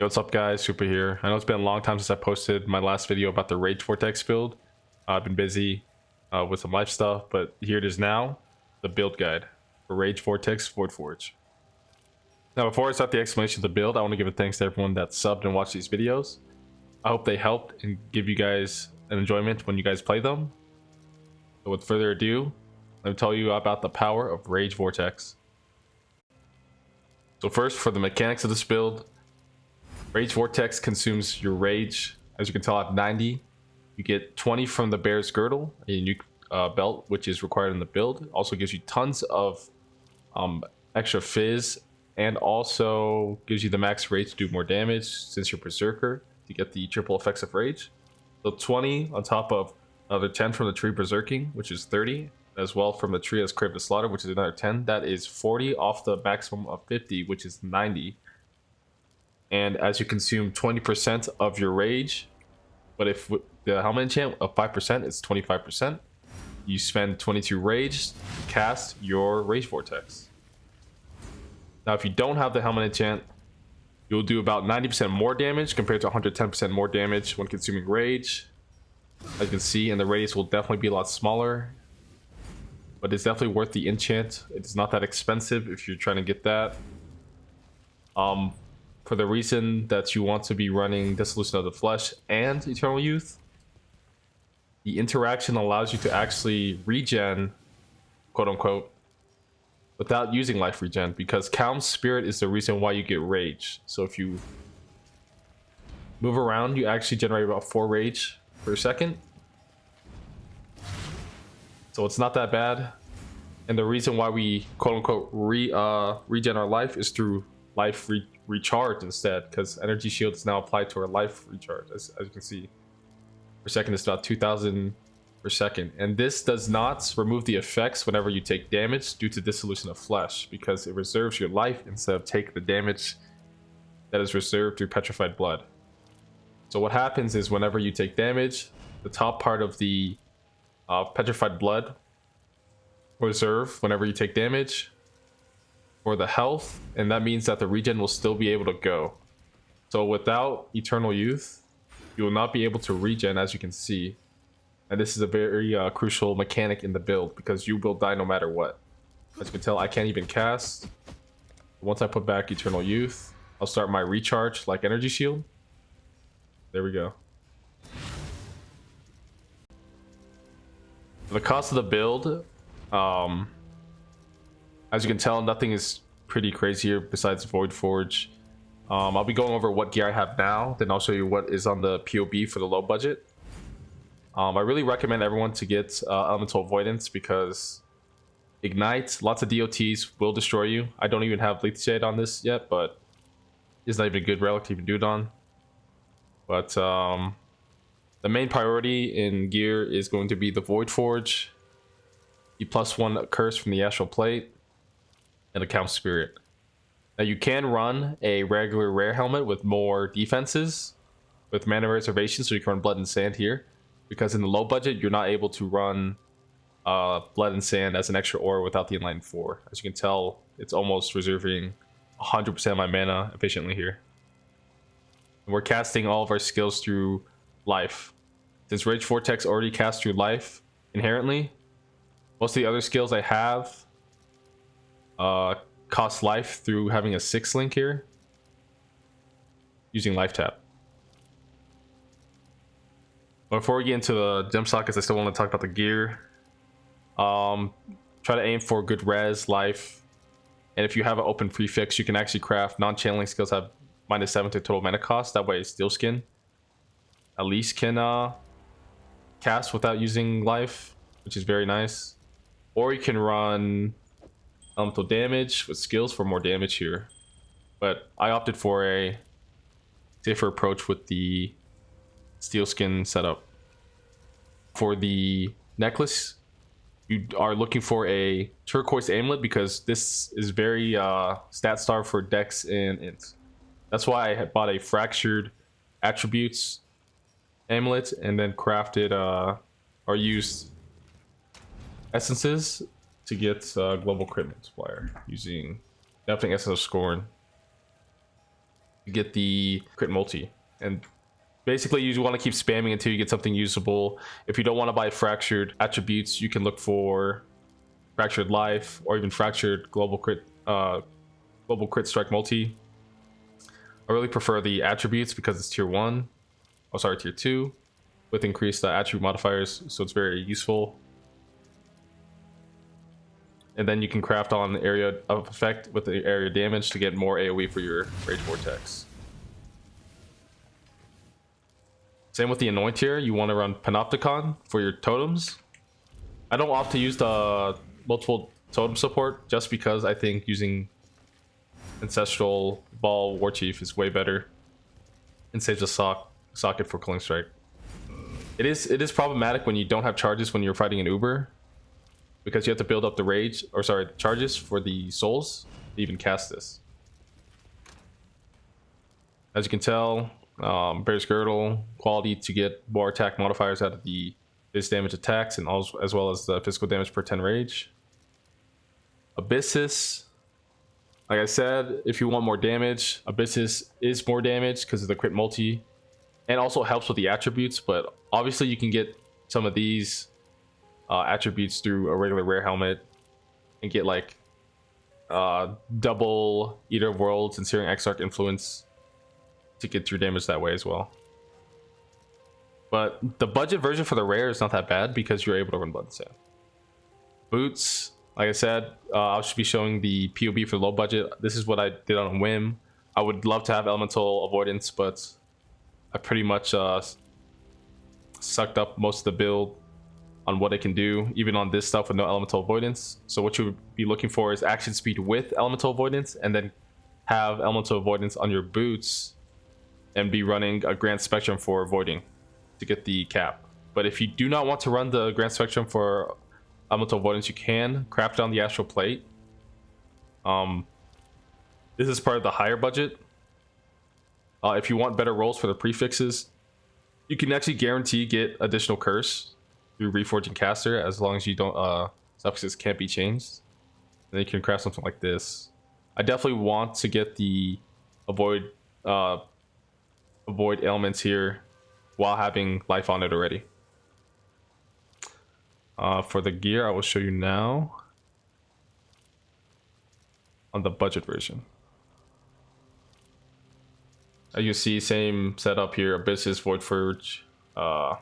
Yo, what's up guys, Super here. I know it's been a long time since I posted my last video about the Rage Vortex build. I've been busy with some life stuff, but here it is now, the build guide for Rage Vortex Void Forge. Now before I start the explanation of the build, I want to give a thanks to everyone that subbed and watched these videos. I hope they helped and give you guys an enjoyment when you guys play them. So with further ado, let me tell you about the power of Rage Vortex. So first, for the mechanics of this build, Rage Vortex consumes your rage. As you can tell, I have 90. You get 20 from the Bear's Girdle, a unique belt, which is required in the build. It also gives you tons of extra fizz, and also gives you the max rage to do more damage since you're Berserker to get the triple effects of rage. So 20 on top of another 10 from the tree Berserking, which is 30, as well from the tree as Crave the Slaughter, which is another 10. That is 40 off the maximum of 50, which is 90. And as you consume 20% of your rage, but if the helmet enchant of 5% is 25%, you spend 22 rage to cast your Rage Vortex. Now if you don't have the helmet enchant, you'll do about 90% more damage compared to 110% more damage when consuming rage. As you can see, and the radius will definitely be a lot smaller, but it's definitely worth the enchant. It's not that expensive if you're trying to get that. For the reason that you want to be running Dissolution of the Flesh and Eternal Youth, the interaction allows you to actually regen, quote unquote, without using life regen, because Calm Spirit is the reason why you get rage. So if you move around, you actually generate about 4 rage per second. So it's not that bad. And the reason why we, quote unquote, regen our life is through life recharge instead, because energy shield is now applied to our life recharge. As you can see, per second is about 2,000 per second, and this does not remove the effects whenever you take damage due to Dissolution of Flesh, because it reserves your life instead of take the damage that is reserved through Petrified Blood. So what happens is whenever you take damage, the top part of the Petrified Blood will reserve whenever you take damage for the health, and that means that the regen will still be able to go. So without Eternal Youth, you will not be able to regen, as you can see, and this is a very crucial mechanic in the build, because you will die no matter what. As you can tell, I can't even cast. Once I put back Eternal Youth, I'll start my recharge like energy shield. There we go. The cost of the build, as you can tell, nothing is pretty crazy here besides Void Forge. I'll be going over what gear I have now, then I'll show you what is on the POB for the low budget. I really recommend everyone to get Elemental Avoidance, because Ignite, lots of DOTs will destroy you. I don't even have Lethal Shade on this yet, but it's not even a good relic to even do it on. But the main priority in gear is going to be the Void Forge, the +1 curse from the Astral Plate, and the Calm Spirit. Now you can run a regular rare helmet with more defenses with mana reservation, so you can run Blood and Sand here, because in the low budget you're not able to run Blood and Sand as an extra aura without the Enlightened 4. As you can tell, it's almost reserving 100% of my mana efficiently here. And we're casting all of our skills through life. Since Rage Vortex already casts through life inherently, most of the other skills I have cost life through having a 6 link here using life tap. But before we get into the gem sockets, I still want to talk about the gear. Try to aim for good res, life, and if you have an open prefix, you can actually craft non-channeling skills have -7 to total mana cost. That way Steel Skin at least can cast without using life, which is very nice. Or you can run elemental damage with skills for more damage here, but I opted for a safer approach with the Steel Skin setup. For the necklace, you are looking for a turquoise amulet, because this is very stat starved for dex and int. That's why I bought a fractured attributes amulet and then crafted or used essences to get global crit multiplier using definitely Essence of Scorn. to get the crit multi. And basically, you want to keep spamming until you get something usable. If you don't want to buy fractured attributes, you can look for fractured life or even fractured global crit strike multi. I really prefer the attributes because it's tier 1. Oh, sorry, tier 2 with increased attribute modifiers, so it's very useful. And then you can craft on area of effect with the area damage to get more AoE for your Rage Vortex. Same with the Anoint here. You want to run Panopticon for your totems. I don't opt to use the multiple totem support just because I think using Ancestral Ball Warchief is way better and saves a socket for Killing Strike. It is problematic when you don't have charges when you're fighting an Uber, because you have to build up the rage, or sorry, the charges for the souls to even cast this. As you can tell, Bear's Girdle, quality to get more attack modifiers out of the base damage attacks, and also, as well as the physical damage per 10 rage. Abyssus, like I said, if you want more damage, Abyssus is more damage because of the crit multi, and also helps with the attributes, but obviously you can get some of these attributes through a regular rare helmet and get like double Eater of Worlds and Searing Exarch influence to get your damage that way as well. But the budget version for the rare is not that bad because you're able to run Blood and Sand. Boots, like I said, I should be showing the POB for low budget. This is what I did on a whim. I would love to have Elemental Avoidance, but I pretty much sucked up most of the build on what it can do, even on this stuff with no Elemental Avoidance. So what you would be looking for is action speed with Elemental Avoidance, and then have Elemental Avoidance on your boots and be running a Grand Spectrum for avoiding to get the cap. But if you do not want to run the Grand Spectrum for Elemental Avoidance, you can craft on the Astral Plate. This is part of the higher budget. If you want better rolls for the prefixes, you can actually guarantee get additional curse through Reforging Caster as long as you don't suffixes can't be changed. Then you can craft something like this. I definitely want to get the avoid ailments here while having life on it already. For the gear, I will show you now on the budget version. As you see, same setup here: Abyssus, Void Forge, the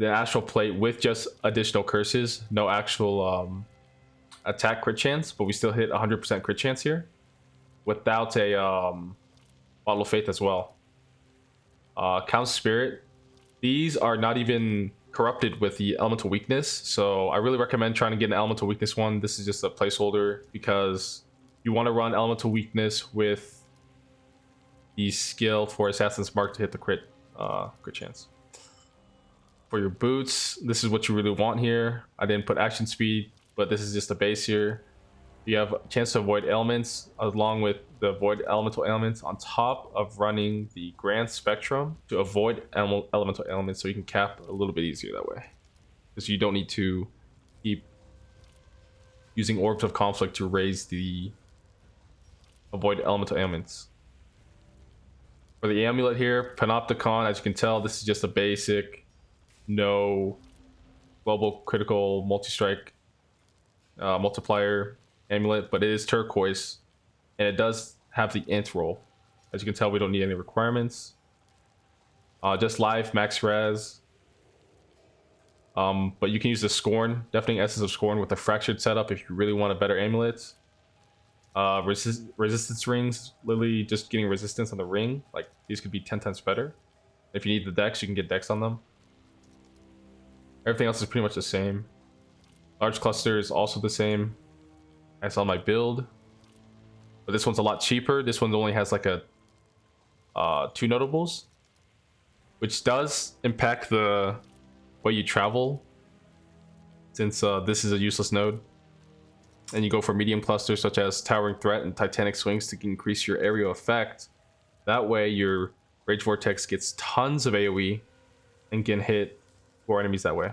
Astral Plate with just additional curses, no actual attack crit chance, but we still hit 100% crit chance here without a Bottle of Faith as well. Count Spirit, these are not even corrupted with the Elemental Weakness, so I really recommend trying to get an Elemental Weakness one. This is just a placeholder because you want to run Elemental Weakness with the skill for Assassin's Mark to hit the crit chance. For your boots, this is what you really want here. I didn't put action speed, but this is just a base here. You have a chance to avoid ailments along with the avoid elemental ailments on top of running the Grand Spectrum to avoid elemental ailments, so you can cap a little bit easier that way. Because you don't need to keep using Orbs of Conflict to raise the avoid elemental ailments. For the amulet here, Panopticon, as you can tell, this is just a basic, no global critical multi-strike multiplier amulet, but it is turquoise and it does have the int roll. As you can tell, we don't need any requirements. Just life, max res. But you can use the Scorn, deafening essence of Scorn with the fractured setup if you really want a better amulet. Resistance rings, literally just getting resistance on the ring. Like, these could be 10 times better. If you need the dex, you can get dex on them. Everything else is pretty much the same. Large cluster is also the same as on my build, but this one's a lot cheaper. This one only has like a 2 notables, which does impact the way you travel, since this is a useless node. And you go for medium clusters such as Towering Threat and Titanic Swings to increase your area effect. That way your Rage Vortex gets tons of AoE and can hit 4 enemies that way.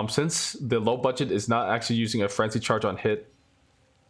Since the low budget is not actually using a Frenzy Charge on hit,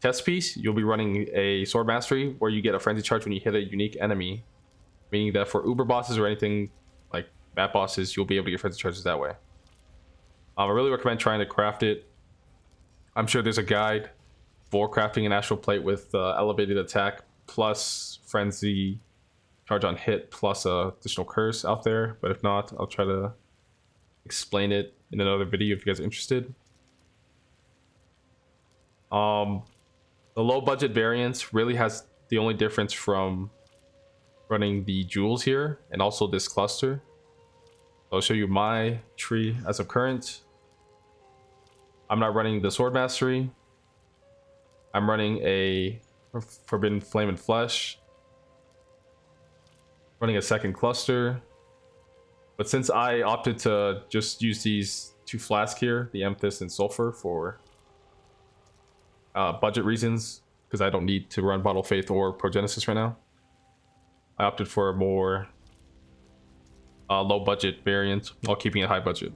chess piece, you'll be running a sword mastery where you get a frenzy charge when you hit a unique enemy, meaning that for uber bosses or anything like map bosses, you'll be able to get frenzy charges that way. I really recommend trying to craft it. I'm sure there's a guide for crafting an astral plate with elevated attack plus frenzy charge on hit plus additional curse out there, but if not, I'll try to explain it in another video if you guys are interested. The low budget variants really has the only difference from running the jewels here and also this cluster. I'll show you my tree as of current. I'm not running the sword mastery. I'm running a forbidden flame and flesh, running a second cluster. But since I opted to just use these two flasks here, the amethyst and sulfur, for budget reasons, because I don't need to run Bottle of Faith or Progenesis right now, I opted for a more low budget variant while keeping it high budget.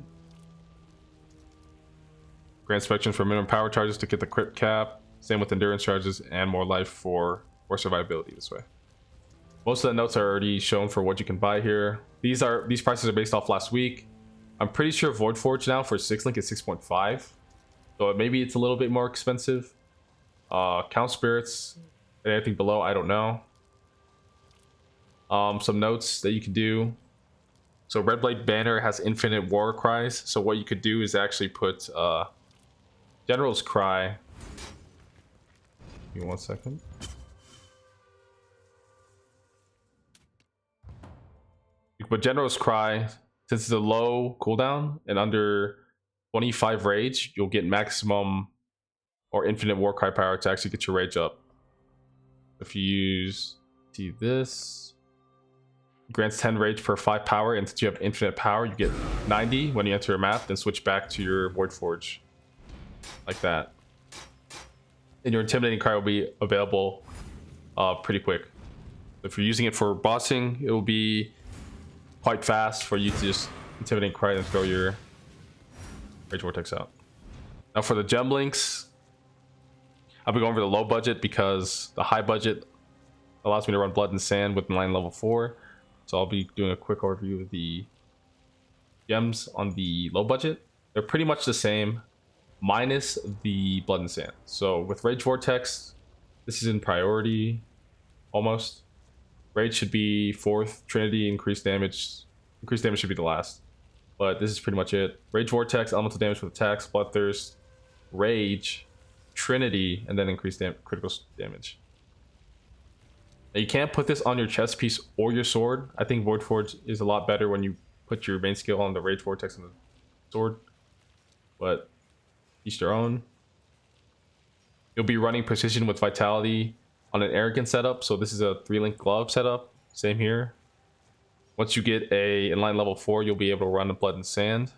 Grand Inspection for minimum power charges to get the crit cap. Same with endurance charges and more life for survivability this way. Most of the notes are already shown for what you can buy here. These prices are based off last week. I'm pretty sure Void Forge now for 6 link is 6.5. So maybe it's a little bit more expensive. Count Spirits and anything below, I don't know. Some notes that you can do. So Red Blade Banner has infinite war cries. So what you could do is actually put General's Cry. Give me 1 second. You can put General's Cry. Since it's a low cooldown and under 25 rage, you'll get maximum or infinite war cry power to actually get your rage up. If you use this, grants 10 rage per 5 power, and since you have infinite power, you get 90 when you enter a map, then switch back to your Void Forge. Like that. And your Intimidating Cry will be available pretty quick. If you're using it for bossing, it will be quite fast for you to just Intimidating Cry and throw your Rage Vortex out. Now for the gem links, I'll be going over the low budget because the high budget allows me to run Blood and Sand with line level 4. So I'll be doing a quick overview of the gems on the low budget. They're pretty much the same, minus the Blood and Sand. So with Rage Vortex, this is in priority, almost. Rage should be 4th, Trinity, increased damage should be the last. But this is pretty much it. Rage Vortex, elemental damage with attacks, Bloodthirst, Rage, Trinity, and then increased critical damage. Now you can't put this on your chest piece or your sword. I think Void Forge is a lot better when you put your main skill on the Rage Vortex and the sword. But each their own. You'll be running Precision with Vitality on an Arrogant setup. So this is a 3-link glove setup. Same here. Once you get a inline level 4, you'll be able to run the Blood and Sand.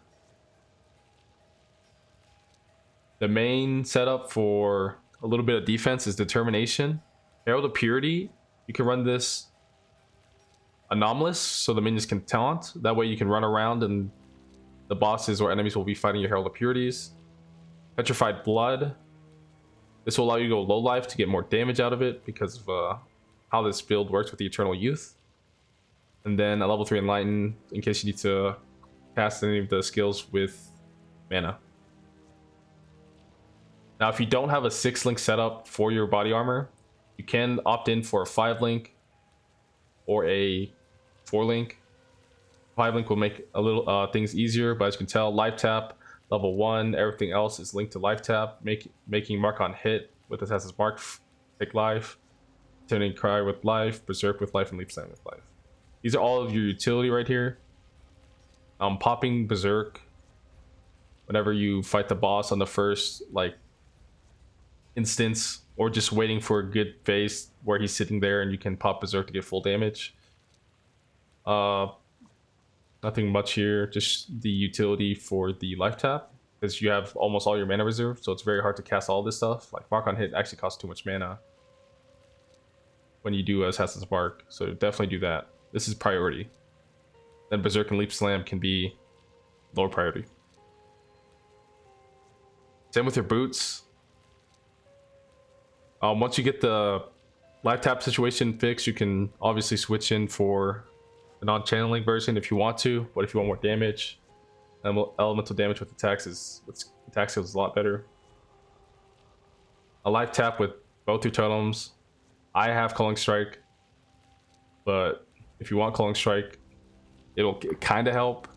The main setup for a little bit of defense is Determination. Herald of Purity, you can run this anomalous so the minions can taunt. That way you can run around and the bosses or enemies will be fighting your Herald of Purities. Petrified Blood. This will allow you to go low life to get more damage out of it because of how this build works with the Eternal Youth. And then a level 3 Enlighten in case you need to cast any of the skills with mana. Now, if you don't have a 6-link setup for your body armor, you can opt in for a 5-link or a 4-link. 5-link will make a little things easier, but as you can tell, life tap, level 1, everything else is linked to life tap, making mark on hit with Assassin's Mark, take life, Turning Cry with life, Berserk with life, and Leap Slam with life. These are all of your utility right here. Popping Berserk whenever you fight the boss on the first instance, or just waiting for a good phase where he's sitting there and you can pop Berserk to get full damage. Nothing much here, just the utility for the life tap, because you have almost all your mana reserve, so it's very hard to cast all this stuff. Like Mark on Hit actually costs too much mana when you do Assassin's Mark, so definitely do that. This is priority. Then Berserk and Leap Slam can be lower priority. Same with your boots. Once you get the life tap situation fixed, you can obviously switch in for the non-channeling version if you want to. But if you want more damage, elemental damage with attacks attack skills is a lot better. A life tap with both your totems. I have Culling Strike, but if you want Culling Strike, it'll kind of help.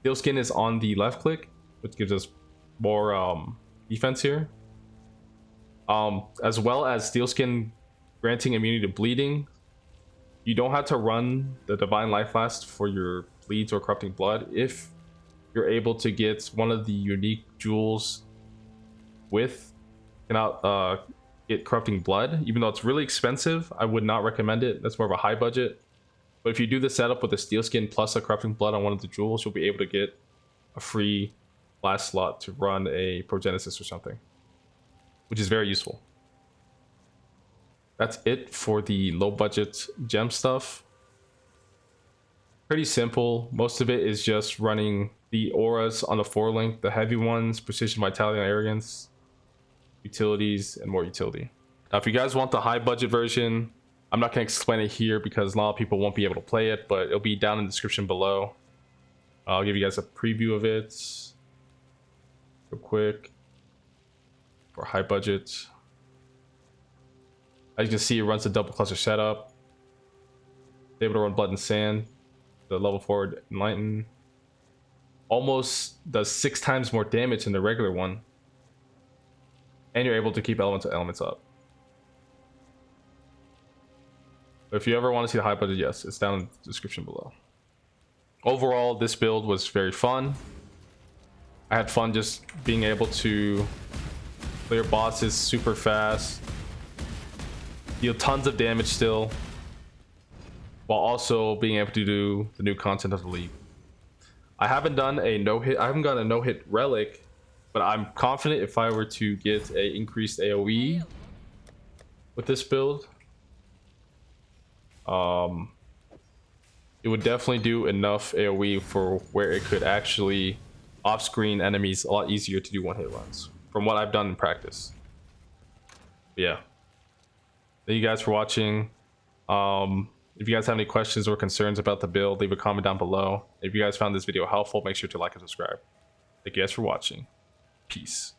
Steel Skin is on the left click, which gives us more defense here. As well as Steel Skin granting immunity to bleeding. You don't have to run the Divine Life Last for your bleeds or corrupting blood if you're able to get one of the unique jewels with cannot get corrupting blood. Even though it's really expensive, I would not recommend it. That's more of a high budget. But if you do the setup with a Steel Skin plus a corrupting blood on one of the jewels, you'll be able to get a free last slot to run a Progenesis or something, which is very useful. That's it for the low budget gem stuff. Pretty simple. Most of it is just running the auras on the 4-link, the heavy ones, Precision, Vitality, and Arrogance, utilities, and more utility. Now, if you guys want the high budget version, I'm not going to explain it here because a lot of people won't be able to play it, but it'll be down in the description below. I'll give you guys a preview of it real quick for high budget. As you can see, it runs the double cluster setup. It's able to run Blood and Sand, the level 4 Enlighten. Almost does 6 times more damage than the regular one. And you're able to keep elemental elements up. But if you ever want to see the high budget, yes, it's down in the description below. Overall, this build was very fun. I had fun just being able to clear bosses super fast, deal tons of damage still, while also being able to do the new content of the league. I haven't done a no-hit. I haven't got a no-hit relic, but I'm confident if I were to get a increased AoE with this build, it would definitely do enough AoE for where it could actually off-screen enemies a lot easier to do one-hit runs, from what I've done in practice. But yeah. Thank you guys for watching. If you guys have any questions or concerns about the build, leave a comment down below. If you guys found this video helpful, make sure to like and subscribe. Thank you guys for watching. Peace.